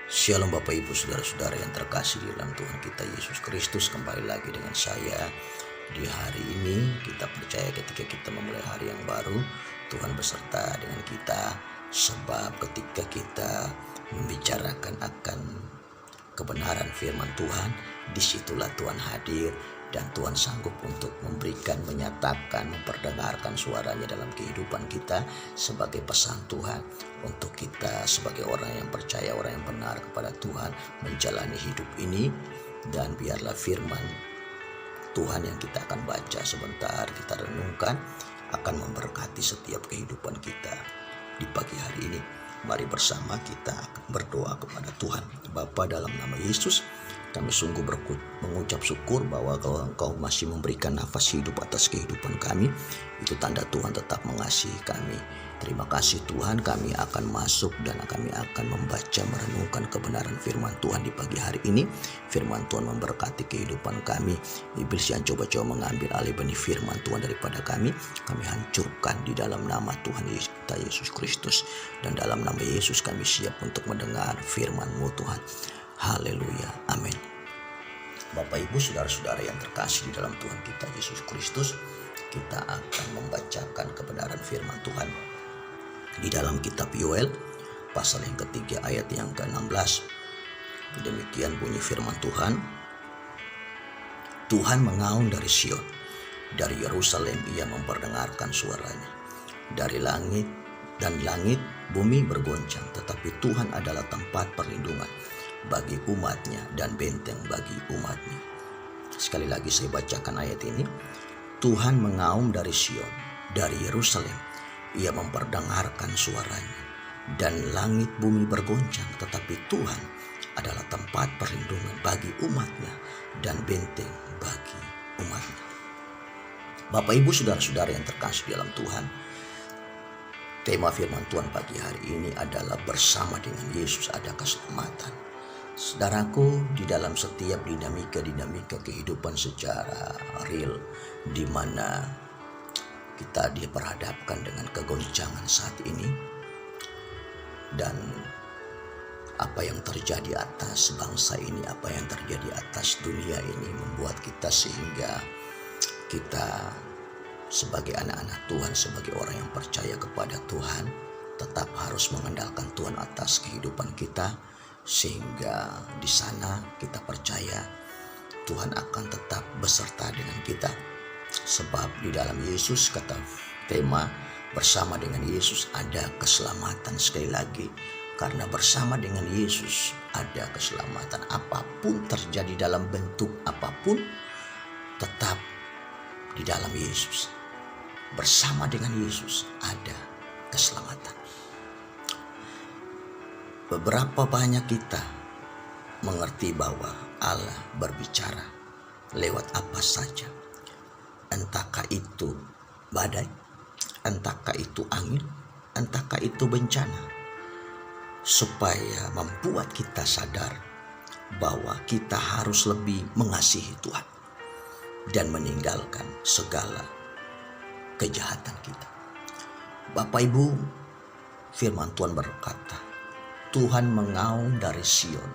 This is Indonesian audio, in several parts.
Shalom Bapak Ibu Saudara-saudara yang terkasih di dalam Tuhan kita Yesus Kristus. Kembali lagi dengan saya di hari ini. Kita percaya ketika kita memulai hari yang baru, Tuhan beserta dengan kita. Sebab ketika kita membicarakan akan kebenaran firman Tuhan, disitulah Tuhan hadir. Dan Tuhan sanggup untuk memberikan, menyatakan, memperdengarkan suaranya dalam kehidupan kita sebagai pesan Tuhan untuk kita sebagai orang yang percaya, orang yang benar kepada Tuhan menjalani hidup ini. Dan biarlah firman Tuhan yang kita akan baca sebentar, kita renungkan, akan memberkati setiap kehidupan kita di pagi hari ini. Mari bersama kita berdoa kepada Tuhan. Bapa, dalam nama Yesus, kami sungguh mengucap syukur bahwa kalau Engkau masih memberikan nafas hidup atas kehidupan kami, itu tanda Tuhan tetap mengasihi kami. Terima kasih Tuhan, kami akan masuk dan kami akan membaca, merenungkan kebenaran firman Tuhan di pagi hari ini. Firman Tuhan memberkati kehidupan kami. Iblis yang coba-coba mengambil alih benih firman Tuhan daripada kami hancurkan di dalam nama Tuhan kita Yesus Kristus. Dan dalam nama Yesus kami siap untuk mendengar firman-Mu Tuhan. Haleluya, amin. Bapak Ibu Saudara-saudara yang terkasih di dalam Tuhan kita Yesus Kristus, kita akan membacakan kebenaran firman Tuhan di dalam kitab Yoel pasal yang ketiga ayat yang ke-16. Demikian bunyi firman Tuhan. Tuhan mengaum dari Sion, dari Yerusalem ia memperdengarkan suaranya. Dari langit dan langit bumi bergoncang, tetapi Tuhan adalah tempat perlindungan bagi umatnya dan benteng bagi umatnya. Sekali lagi saya bacakan ayat ini. Tuhan mengaum dari Sion, dari Yerusalem ia memperdengarkan suaranya. Dan langit bumi bergoncang, tetapi Tuhan adalah tempat perlindungan bagi umatnya dan benteng bagi umatnya. Bapak Ibu Saudara-saudara yang terkasih dalam Tuhan, tema firman Tuhan pagi hari ini adalah bersama dengan Yesus ada keselamatan. Saudaraku, di dalam setiap dinamika kehidupan secara real, di mana kita diperhadapkan dengan kegoncangan saat ini, dan apa yang terjadi atas bangsa ini, apa yang terjadi atas dunia ini membuat kita sehingga kita sebagai anak-anak Tuhan, sebagai orang yang percaya kepada Tuhan, tetap harus mengandalkan Tuhan atas kehidupan kita. Sehingga di sana kita percaya Tuhan akan tetap beserta dengan kita. Sebab di dalam Yesus, kata tema, bersama dengan Yesus ada keselamatan. Sekali lagi, karena bersama dengan Yesus ada keselamatan. Apapun terjadi dalam bentuk apapun, tetap di dalam Yesus. Bersama dengan Yesus ada keselamatan. Beberapa banyak kita mengerti bahwa Allah berbicara lewat apa saja. Entahkah itu badai, entahkah itu angin, entahkah itu bencana. Supaya membuat kita sadar bahwa kita harus lebih mengasihi Tuhan dan meninggalkan segala kejahatan kita. Bapak Ibu, firman Tuhan berkata, Tuhan mengaum dari Sion,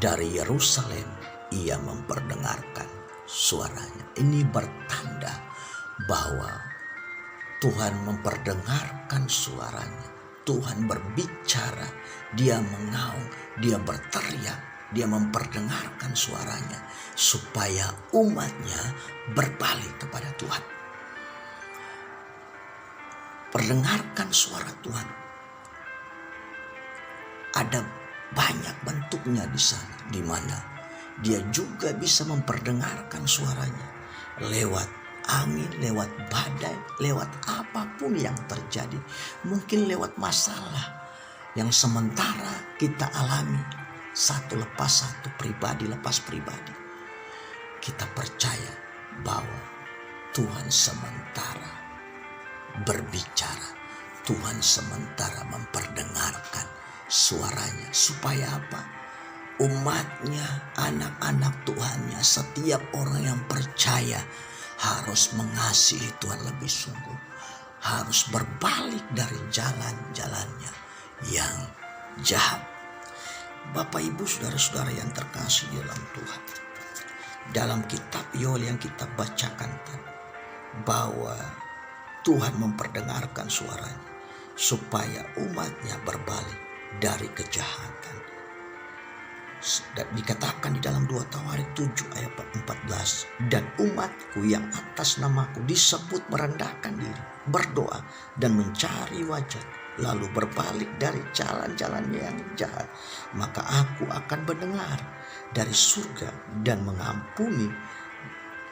dari Yerusalem ia memperdengarkan suaranya. Ini bertanda bahwa Tuhan memperdengarkan suaranya. Tuhan berbicara, dia mengaum, dia berteriak, dia memperdengarkan suaranya supaya umatnya berbalik kepada Tuhan. Perdengarkan suara Tuhan. Ada banyak bentuknya di sana, di mana dia juga bisa memperdengarkan suaranya lewat angin, lewat badai, lewat apapun yang terjadi. Mungkin lewat masalah yang sementara kita alami, satu lepas satu, pribadi lepas pribadi. Kita percaya bahwa Tuhan sementara berbicara, Tuhan sementara memperdengarkan suaranya. Supaya apa? Umatnya, anak-anak Tuhannya, setiap orang yang percaya harus mengasihi Tuhan lebih sungguh. Harus berbalik dari jalan-jalannya yang jahat. Bapak Ibu saudara-saudara yang terkasih di dalam Tuhan, dalam kitab Yoel yang kita bacakan tadi, bahwa Tuhan memperdengarkan suaranya supaya umatnya berbalik dari kejahatan. Dan dikatakan di dalam 2 Tawarik 7 ayat 14, dan umatku yang atas namaku disebut merendahkan diri, berdoa dan mencari wajah, lalu berbalik dari jalan-jalannya yang jahat, maka aku akan mendengar dari surga dan mengampuni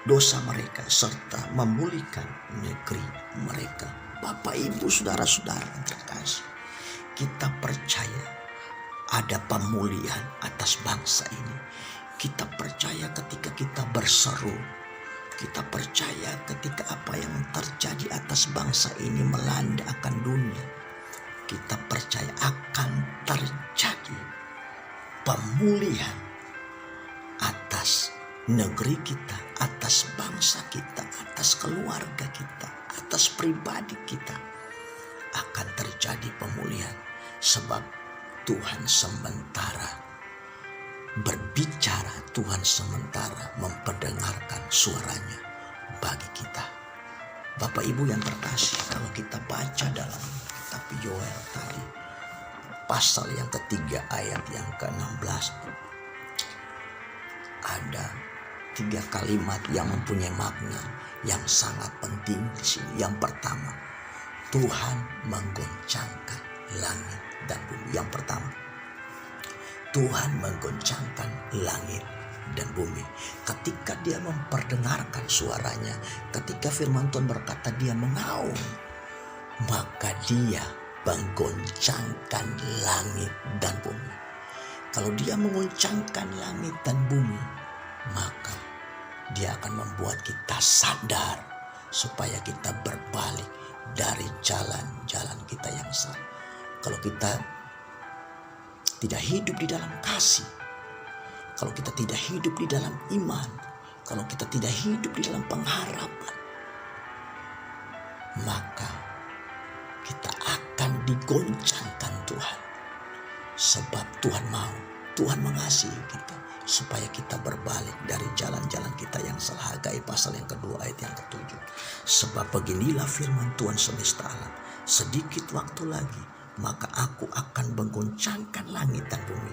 dosa mereka serta memulihkan negeri mereka. Bapak Ibu saudara-saudara yang terkasih, kita percaya ada pemulihan atas bangsa ini. Kita percaya ketika kita berseru, kita percaya ketika apa yang terjadi atas bangsa ini melanda akan dunia, kita percaya akan terjadi pemulihan atas negeri kita, atas bangsa kita, atas keluarga kita, atas pribadi kita. Akan terjadi pemulihan sebab Tuhan sementara berbicara, Tuhan sementara memperdengarkan suaranya bagi kita. Bapak Ibu yang terkasih, kalau kita baca dalam kitab Yoel tadi, pasal yang ketiga ayat yang ke-16, ada 3 kalimat yang mempunyai makna yang sangat penting di sini. Yang pertama, Tuhan menggoncangkan langit dan bumi. Yang pertama, Tuhan menggoncangkan langit dan bumi. Ketika dia memperdengarkan suaranya, ketika firman Tuhan berkata dia mengaum, maka dia menggoncangkan langit dan bumi. Kalau dia menggoncangkan langit dan bumi, maka dia akan membuat kita sadar supaya kita berbalik dari jalan-jalan kita yang salah. Kalau kita tidak hidup di dalam kasih, kalau kita tidak hidup di dalam iman, kalau kita tidak hidup di dalam pengharapan, maka kita akan digoncangkan Tuhan. Sebab Tuhan mau, Tuhan mengasihi kita supaya kita berbalik dari jalan-jalan kita yang salah. Hagai pasal yang kedua ayat yang ke-7. Sebab beginilah firman Tuhan semesta alam, sedikit waktu lagi maka aku akan menggoncangkan langit dan bumi,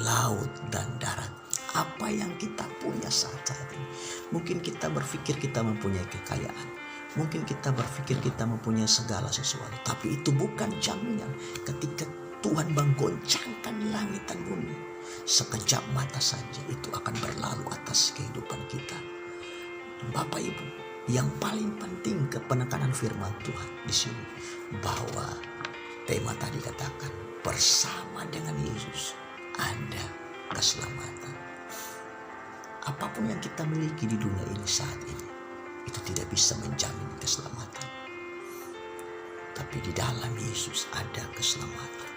laut dan darat. Apa yang kita punya saat ini, mungkin kita berpikir kita mempunyai kekayaan, mungkin kita berpikir kita mempunyai segala sesuatu, tapi itu bukan jaminan. Ketika Tuhan menggoncangkan langit dan bumi, sekejap mata saja itu akan berlalu atas kehidupan kita. Bapak Ibu, yang paling penting ke penekanan firman Tuhan di sini, bahwa tema tadi katakan bersama dengan Yesus ada keselamatan. Apapun yang kita miliki di dunia ini saat ini, itu tidak bisa menjamin keselamatan. Tapi di dalam Yesus ada keselamatan.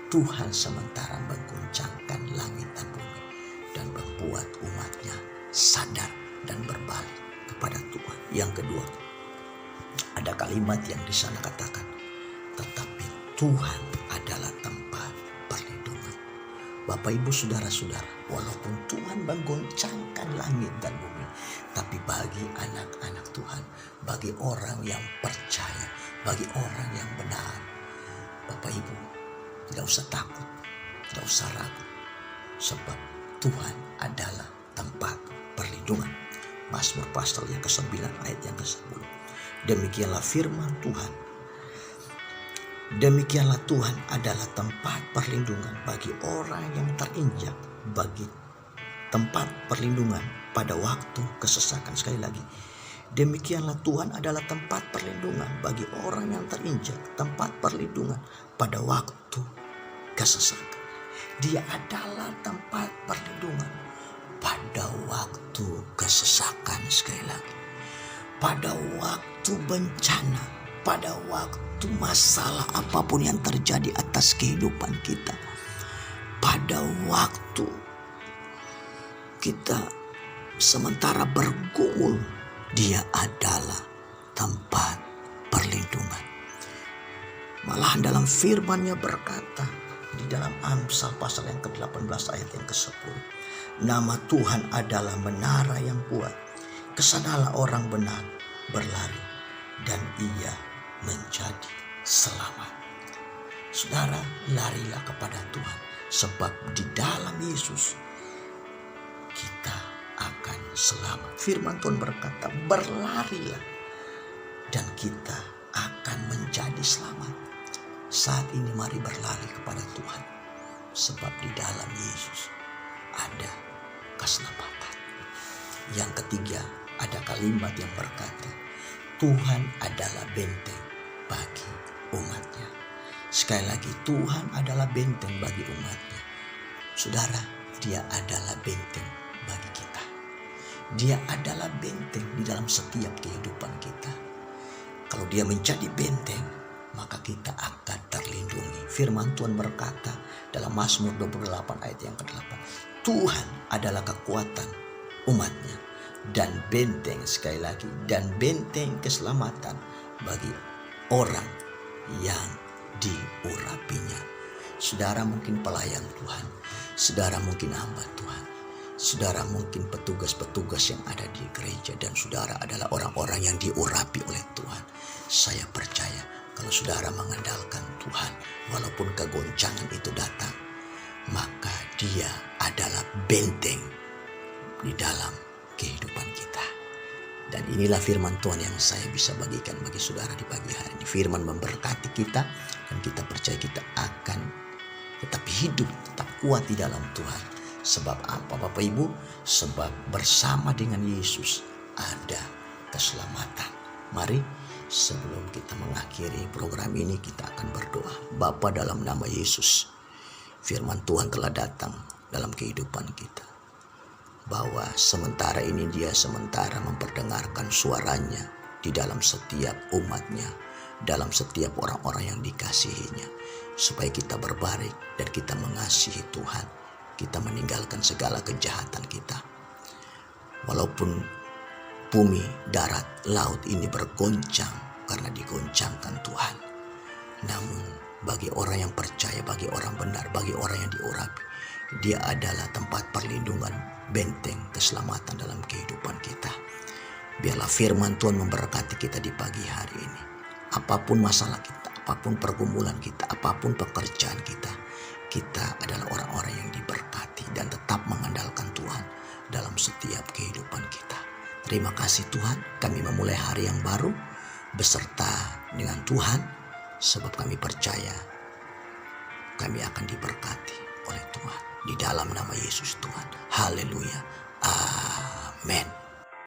Tuhan sementara menggoncangkan langit dan bumi dan membuat umatnya sadar dan berbalik kepada Tuhan. Yang kedua, ada kalimat yang di sana katakan, tetapi Tuhan adalah tempat perlindungan. Bapak Ibu saudara-saudara, walaupun Tuhan menggoncangkan langit dan bumi, tapi bagi anak-anak Tuhan, bagi orang yang percaya, bagi orang yang benar, Bapak Ibu tidak usah takut, tidak usah ragu, sebab Tuhan adalah tempat perlindungan. Mazmur pasal yang ke-9 ayat yang ke-10. Demikianlah firman Tuhan. Demikianlah Tuhan adalah tempat perlindungan bagi orang yang terinjak, bagi tempat perlindungan pada waktu kesesakan. Sekali lagi, demikianlah Tuhan adalah tempat perlindungan bagi orang yang terinjak, tempat perlindungan pada waktu kesesakan. Dia adalah tempat perlindungan pada waktu kesesakan. Sekali lagi, pada waktu bencana, pada waktu masalah apapun yang terjadi atas kehidupan kita, pada waktu kita sementara bergumul, Dia adalah tempat perlindungan. Malahan dalam firman-Nya berkata, Di dalam Amsal pasal yang ke-18 ayat yang ke-10. Nama Tuhan adalah menara yang kuat. Kesanalah orang benar berlari dan ia menjadi selamat. Saudara, larilah kepada Tuhan, sebab di dalam Yesus kita akan selamat. Firman Tuhan berkata, berlarilah dan kita akan menjadi selamat. Saat ini mari berlari kepada Tuhan, sebab di dalam Yesus ada keselamatan. Yang ketiga, ada kalimat yang berkata, Tuhan adalah benteng bagi umatnya. Sekali lagi, Tuhan adalah benteng bagi umatnya. Saudara, dia adalah benteng bagi kita. Dia adalah benteng di dalam setiap kehidupan kita. Kalau dia menjadi benteng, maka kita akan terlindungi. Firman Tuhan berkata dalam Mazmur 28 ayat yang ke-8. Tuhan adalah kekuatan umatnya dan benteng, sekali lagi, dan benteng keselamatan bagi orang yang diurapinya. Saudara mungkin pelayan Tuhan, saudara mungkin hamba Tuhan, saudara mungkin petugas-petugas yang ada di gereja, dan saudara adalah orang-orang yang diurapi oleh Tuhan. Saya percaya kalau saudara mengandalkan Tuhan, walaupun kegoncangan itu datang, maka dia adalah benteng di dalam kehidupan kita. Dan inilah firman Tuhan yang saya bisa bagikan bagi saudara di pagi hari ini. Firman memberkati kita dan kita percaya kita akan tetap hidup, tetap kuat di dalam Tuhan. Sebab apa Bapak Ibu? Sebab bersama dengan Yesus ada keselamatan. Mari sebelum kita mengakhiri program ini kita akan berdoa. Bapa, dalam nama Yesus, firman Tuhan telah datang dalam kehidupan kita. Bahwa sementara ini dia sementara memperdengarkan suaranya di dalam setiap umatnya, dalam setiap orang-orang yang dikasihinya. Supaya kita berbalik dan kita mengasihi Tuhan. Kita meninggalkan segala kejahatan kita. Walaupun bumi, darat, laut ini bergoncang karena digoncangkan Tuhan. Namun bagi orang yang percaya, bagi orang benar, bagi orang yang diurapi, dia adalah tempat perlindungan, benteng keselamatan dalam kehidupan kita. Biarlah firman Tuhan memberkati kita di pagi hari ini. Apapun masalah kita, apapun pergumulan kita, apapun pekerjaan kita, kita adalah orang-orang yang diberkati dan tetap mengandalkan Tuhan dalam setiap kehidupan kita. Terima kasih Tuhan, kami memulai hari yang baru beserta dengan Tuhan, sebab kami percaya kami akan diberkati oleh Tuhan. Di dalam nama Yesus Tuhan.